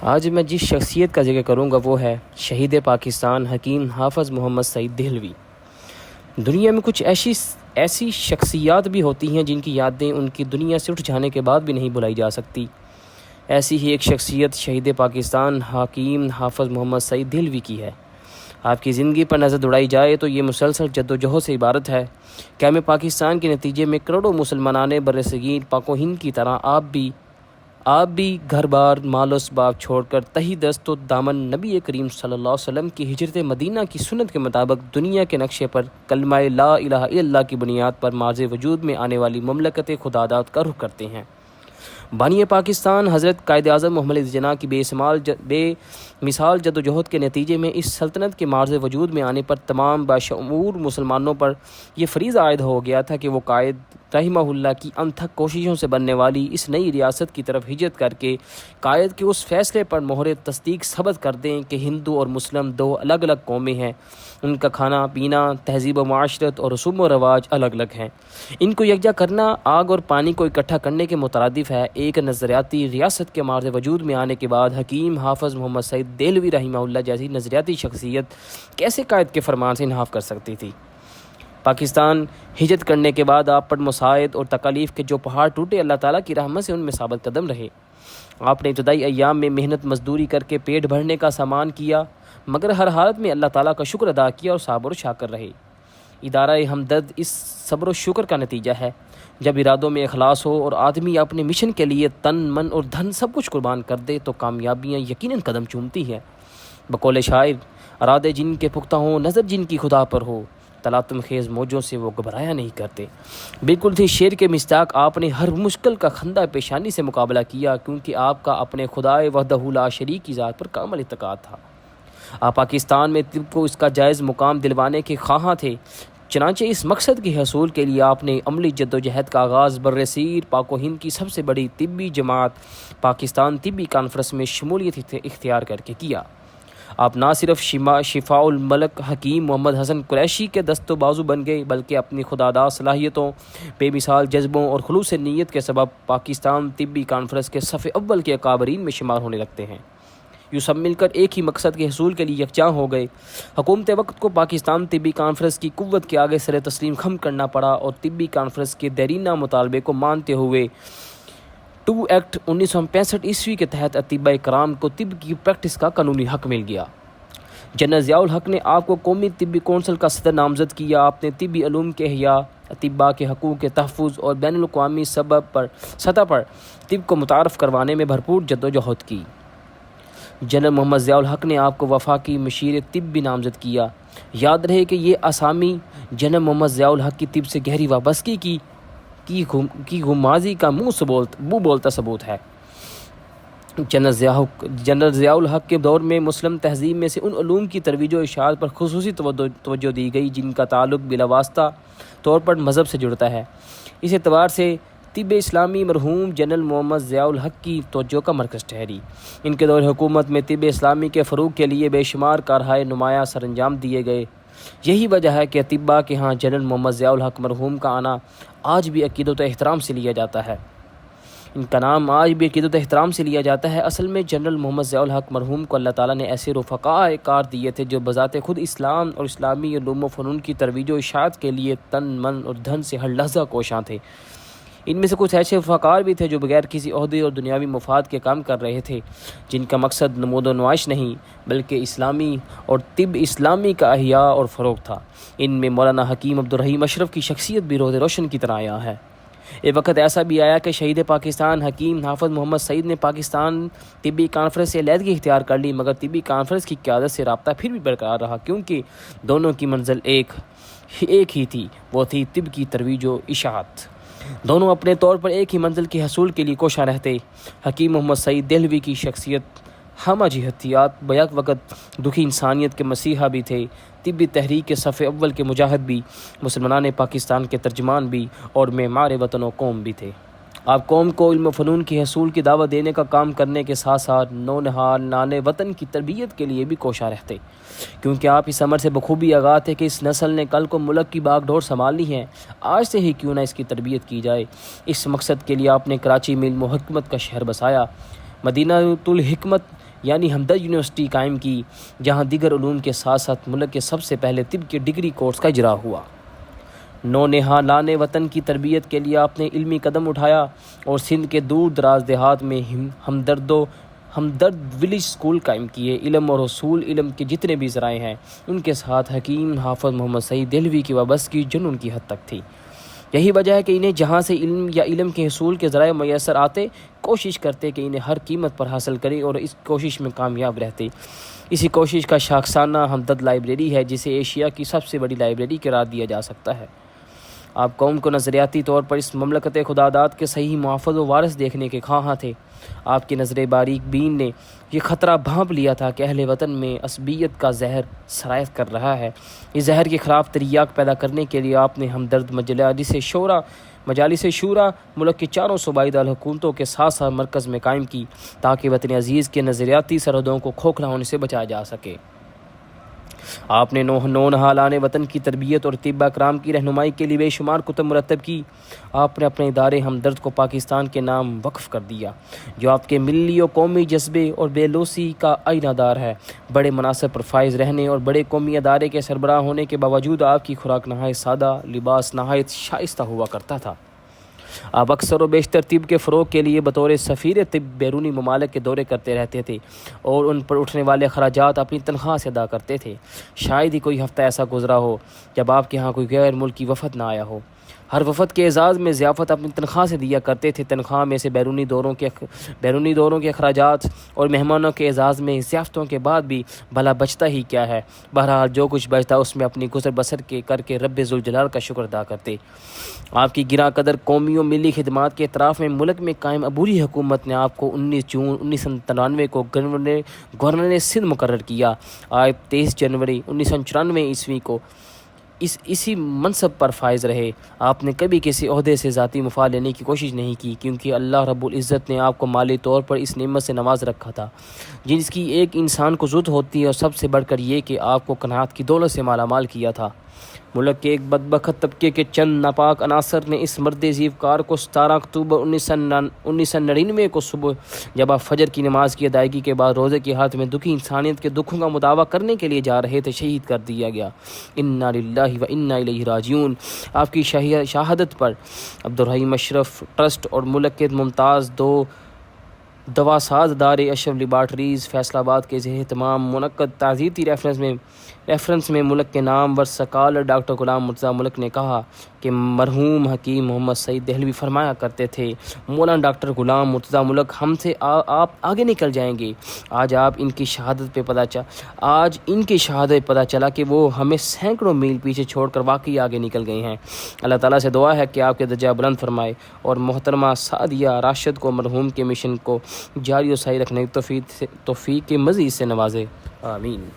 آج میں جس شخصیت کا ذکر کروں گا وہ ہے شہید پاکستان حکیم حافظ محمد سعید دہلوی۔ دنیا میں کچھ ایسی شخصیات بھی ہوتی ہیں جن کی یادیں ان کی دنیا سے اٹھ جانے کے بعد بھی نہیں بھلائی جا سکتی۔ ایسی ہی ایک شخصیت شہید پاکستان حکیم حافظ محمد سعید دہلوی کی ہے۔ آپ کی زندگی پر نظر دوڑائی جائے تو یہ مسلسل جد و جہد سے عبارت ہے کہ ہمیں پاکستان کے نتیجے میں کروڑوں مسلمانان برصغیر پاک و ہند کی طرح آپ بھی گھر بار مال و اسباب چھوڑ کر تہی دست و دامن نبی کریم صلی اللہ علیہ وسلم کی ہجرت مدینہ کی سنت کے مطابق دنیا کے نقشے پر کلمہ لا الہ الا اللہ کی بنیاد پر ماض وجود میں آنے والی مملکت خداداد کا رخ کرتے ہیں۔ بانی پاکستان حضرت قائد اعظم محمد علی جناح کی بے مثال جد و جہد کے نتیجے میں اس سلطنت کے ماض وجود میں آنے پر تمام باشعور مسلمانوں پر یہ فریضہ عائد ہو گیا تھا کہ وہ قائد رحمہ اللہ کی انتھک کوششوں سے بننے والی اس نئی ریاست کی طرف ہجرت کر کے قائد کے اس فیصلے پر مہر تصدیق ثبت کر دیں کہ ہندو اور مسلم دو الگ الگ قومیں ہیں، ان کا کھانا پینا، تہذیب و معاشرت اور رسوم و رواج الگ الگ ہیں، ان کو یکجا کرنا آگ اور پانی کو اکٹھا کرنے کے مترادف ہے۔ ایک نظریاتی ریاست کے ماض وجود میں آنے کے بعد حکیم حافظ محمد سعید دہلوی رحمہ اللہ جیسی نظریاتی شخصیت کیسے قائد کے فرمان سے انحراف کر سکتی تھی؟ پاکستان ہجرت کرنے کے بعد آپ پر مصائب اور تکالیف کے جو پہاڑ ٹوٹے، اللہ تعالیٰ کی رحمت سے ان میں ثابت قدم رہے۔ آپ نے ابتدائی ایام میں محنت مزدوری کر کے پیٹ بھرنے کا سامان کیا، مگر ہر حالت میں اللہ تعالیٰ کا شکر ادا کیا اور صابر و شاکر رہے۔ ادارہ ہمدرد اس صبر و شکر کا نتیجہ ہے۔ جب ارادوں میں اخلاص ہو اور آدمی اپنے مشن کے لیے تن من اور دھن سب کچھ قربان کر دے تو کامیابیاں یقیناً قدم چومتی ہیں۔ بقول شاعر، ارادے جن کے پختہ ہوں، نظر جن کی خدا پر ہو، تلاطم خیز موجوں سے وہ گھبرایا نہیں کرتے۔ بالکل تھی شعر کے مصداق، آپ نے ہر مشکل کا خندہ پیشانی سے مقابلہ کیا کیونکہ آپ کا اپنے خدائے وحدہ لا شریک کی ذات پر کامل اعتقاد تھا۔ آپ پاکستان میں طب کو اس کا جائز مقام دلوانے کے خواہاں تھے، چنانچہ اس مقصد کے حصول کے لیے آپ نے عملی جدوجہد کا آغاز برصغیر پاک و ہند کی سب سے بڑی طبی جماعت پاکستان طبی کانفرنس میں شمولیت اختیار کر کے کیا۔ آپ نہ صرف شفاء الملک حکیم محمد حسن قریشی کے دست و بازو بن گئے بلکہ اپنی خداداد صلاحیتوں، بے مثال جذبوں اور خلوص نیت کے سبب پاکستان طبی کانفرنس کے صف اول کے اکابرین میں شمار ہونے لگتے ہیں۔ یوں سب مل کر ایک ہی مقصد کے حصول کے لیے یکجا ہو گئے۔ حکومت وقت کو پاکستان طبی کانفرنس کی قوت کے آگے سر تسلیم خم کرنا پڑا اور طبی کانفرنس کے دیرینہ مطالبے کو مانتے ہوئے 2 ایکٹ 1965 کے تحت اطباء کرام کو طب کی پریکٹس کا قانونی حق مل گیا۔ جنرل ضیاء الحق نے آپ کو قومی طبی کونسل کا صدر نامزد کیا۔ آپ نے طبی علوم کے احیاء، اطباء کے حقوق کے تحفظ اور بین الاقوامی سطح پر طب کو متعارف کروانے میں بھرپور جدوجہد کی۔ جنرل محمد ضیاء الحق نے آپ کو وفاقی مشیر طب بھی نامزد کیا۔ یاد رہے کہ یہ اسامی جنرل محمد ضیاء الحق کی طب سے گہری وابستگی کی غمازی کا منہ بولتا ثبوت ہے۔ جنرل ضیاء الحق کے دور میں مسلم تہذیب میں سے ان علوم کی ترویج و اشاعت پر خصوصی توجہ دی گئی جن کا تعلق بلا واسطہ طور پر مذہب سے جڑتا ہے۔ اس اعتبار سے طب اسلامی مرحوم جنرل محمد ضیاء الحق کی توجہ کا مرکز ٹھہری۔ ان کے دور حکومت میں طب اسلامی کے فروغ کے لیے بے شمار کارہائے نمایاں سر انجام دیے گئے۔ یہی وجہ ہے کہ اطباء کے ہاں جنرل محمد ضیاء الحق مرحوم کا آنا آج بھی عقیدت و احترام سے لیا جاتا ہے۔ ان کا نام آج بھی عقیدت و احترام سے لیا جاتا ہے۔ اصل میں جنرل محمد ضیاء الحق مرحوم کو اللہ تعالیٰ نے ایسے رفقاء کار دیے تھے جو بذات خود اسلام اور اسلامی علوم و فنون کی ترویج و اشاعت کے لیے تن من اور دھن سے ہر لحظہ کوشاں تھے۔ ان میں سے کچھ ایسے رفقاء بھی تھے جو بغیر کسی عہدے اور دنیاوی مفاد کے کام کر رہے تھے، جن کا مقصد نمود و نمائش نہیں بلکہ اسلامی اور طب اسلامی کا احیاء اور فروغ تھا۔ ان میں مولانا حکیم عبدالرحیم اشرف کی شخصیت بھی روز روشن کی طرح آیا ہے۔ ایک وقت ایسا بھی آیا کہ شہید پاکستان حکیم حافظ محمد سعید نے پاکستان طبی کانفرنس سے علیحدگی اختیار کر لی، مگر طبی کانفرنس کی قیادت سے رابطہ پھر بھی برقرار رہا کیونکہ دونوں کی منزل ایک ہی تھی، وہ تھی طب کی ترویج و اشاعت۔ دونوں اپنے طور پر ایک ہی منزل کے حصول کے لیے کوشاں رہتے۔ حکیم محمد سعید دہلوی کی شخصیت ہمہ جہتیات بیک وقت دکھی انسانیت کے مسیحا بھی تھے، طبی تحریک کے صف اول کے مجاہد بھی، مسلمانان پاکستان کے ترجمان بھی اور معمار وطن و قوم بھی تھے۔ آپ قوم کو علم و فنون کی حصول کی دعوت دینے کا کام کرنے کے ساتھ ساتھ نونہال نان وطن کی تربیت کے لیے بھی کوشاں رہتے، کیونکہ آپ اس عمر سے بخوبی آگاہ تھے کہ اس نسل نے کل کو ملک کی باغ ڈور سنبھالنی ہے، آج سے ہی کیوں نہ اس کی تربیت کی جائے۔ اس مقصد کے لیے آپ نے کراچی میں علم و حکمت کا شہر بسایا۔ مدینہ الحکمت یعنی ہمدرد یونیورسٹی قائم کی، جہاں دیگر علوم کے ساتھ ساتھ ملک کے سب سے پہلے طب کے ڈگری کورس کا اجرا ہوا۔ نونہالان وطن کی تربیت کے لیے آپ نے علمی قدم اٹھایا اور سندھ کے دور دراز دیہات میں ہمدرد ولیج اسکول قائم کیے۔ علم اور حصول علم کے جتنے بھی ذرائع ہیں، ان کے ساتھ حکیم حافظ محمد سعید دہلوی کی وابستگی جنون کی حد تک تھی۔ یہی وجہ ہے کہ انہیں جہاں سے علم یا علم کے حصول کے ذرائع میسر آتے، کوشش کرتے کہ انہیں ہر قیمت پر حاصل کریں اور اس کوشش میں کامیاب رہتے۔ اسی کوشش کا شاخسانہ ہمدرد لائبریری ہے، جسے ایشیا کی سب سے بڑی لائبریری قرار دیا جا سکتا ہے۔ آپ قوم کو نظریاتی طور پر اس مملکت خداداد کے صحیح محافظ و وارث دیکھنے کے خواہاں تھے۔ آپ کی نظر باریک بین نے یہ خطرہ بھانپ لیا تھا کہ اہل وطن میں عصبیت کا زہر سرایت کر رہا ہے۔ اس زہر کے خلاف تریاق پیدا کرنے کے لیے آپ نے ہمدرد مجالس شورا ملک کے چاروں صوبائی دارالحکومتوں کے ساتھ ساتھ مرکز میں قائم کی، تاکہ وطن عزیز کے نظریاتی سرحدوں کو کھوکھلا ہونے سے بچایا جا سکے۔ آپ نے نونہالان وطن کی تربیت اور طباء کرام کی رہنمائی کے لیے بے شمار کتب مرتب کی۔ آپ نے اپنے ادارے ہمدرد کو پاکستان کے نام وقف کر دیا، جو آپ کے ملی و قومی جذبے اور بے لوثی کا آئینہ دار ہے۔ بڑے مناصب پر فائز رہنے اور بڑے قومی ادارے کے سربراہ ہونے کے باوجود آپ کی خوراک نہایت سادہ، لباس نہایت شائستہ ہوا کرتا تھا۔ آپ اکثر و بیشتر طب کے فروغ کے لیے بطور سفیر طب بیرونی ممالک کے دورے کرتے رہتے تھے اور ان پر اٹھنے والے اخراجات اپنی تنخواہ سے ادا کرتے تھے۔ شاید ہی کوئی ہفتہ ایسا گزرا ہو جب آپ کے ہاں کوئی غیر ملکی وفد نہ آیا ہو۔ ہر وفد کے اعزاز میں ضیافت اپنی تنخواہ سے دیا کرتے تھے۔ تنخواہ میں سے بیرونی دوروں کے اخراجات اور مہمانوں کے اعزاز میں ضیافتوں کے بعد بھی بھلا بچتا ہی کیا ہے۔ بہرحال جو کچھ بچتا اس میں اپنی گزر بسر کر کے رب ذوالجلال کا شکر ادا کرتے۔ آپ کی گراں قدر قومی و ملی خدمات کے اعتراف میں ملک میں قائم عبوری حکومت نے آپ کو 19 جون 1993 کو گورنر سندھ مقرر کیا۔ آپ 23 جنوری 1994 عیسوی کو اسی منصب پر فائز رہے۔ آپ نے کبھی کسی عہدے سے ذاتی مفاد لینے کی کوشش نہیں کی، کیونکہ اللہ رب العزت نے آپ کو مالی طور پر اس نعمت سے نواز رکھا تھا جس کی ایک انسان کو ضرورت ہوتی ہے، اور سب سے بڑھ کر یہ کہ آپ کو قناعت کی دولت سے مالا مال کیا تھا۔ ملک کے ایک بدبخت طبقے کے چند ناپاک عناصر نے اس مرد زیوکار کو 17 اکتوبر 1999 کو صبح جب آپ فجر کی نماز کی ادائیگی کے بعد روزے کے ہاتھ میں دکھی انسانیت کے دکھوں کا مداوع کرنے کے لیے جا رہے تھے، شہید کر دیا گیا۔ انا للہ و انا الیہ راجعون۔ آپ کی شہادت پر عبدالرحیم اشرف ٹرسٹ اور ملک کے ممتاز دواساز ادارے اشرف لیبارٹریز فیصل آباد کے زیر اہتمام منعقد تعزیتی ریفرنس میں ملک کے نامور سکالر ڈاکٹر غلام مرتضیٰ ملک نے کہا کہ مرحوم حکیم محمد سعید دہلوی فرمایا کرتے تھے، مولانا ڈاکٹر غلام مرتضیٰ ملک ہم سے آپ آگے نکل جائیں گے۔ آج ان کی شہادت پتہ چلا کہ وہ ہمیں سینکڑوں میل پیچھے چھوڑ کر واقعی آگے نکل گئے ہیں۔ اللہ تعالیٰ سے دعا ہے کہ آپ کے درجہ بلند فرمائے اور محترمہ سعدیہ راشد کو مرحوم کے مشن کو جاری و ساری رکھنے کی توفیق کے مزید سے نوازے، آمین۔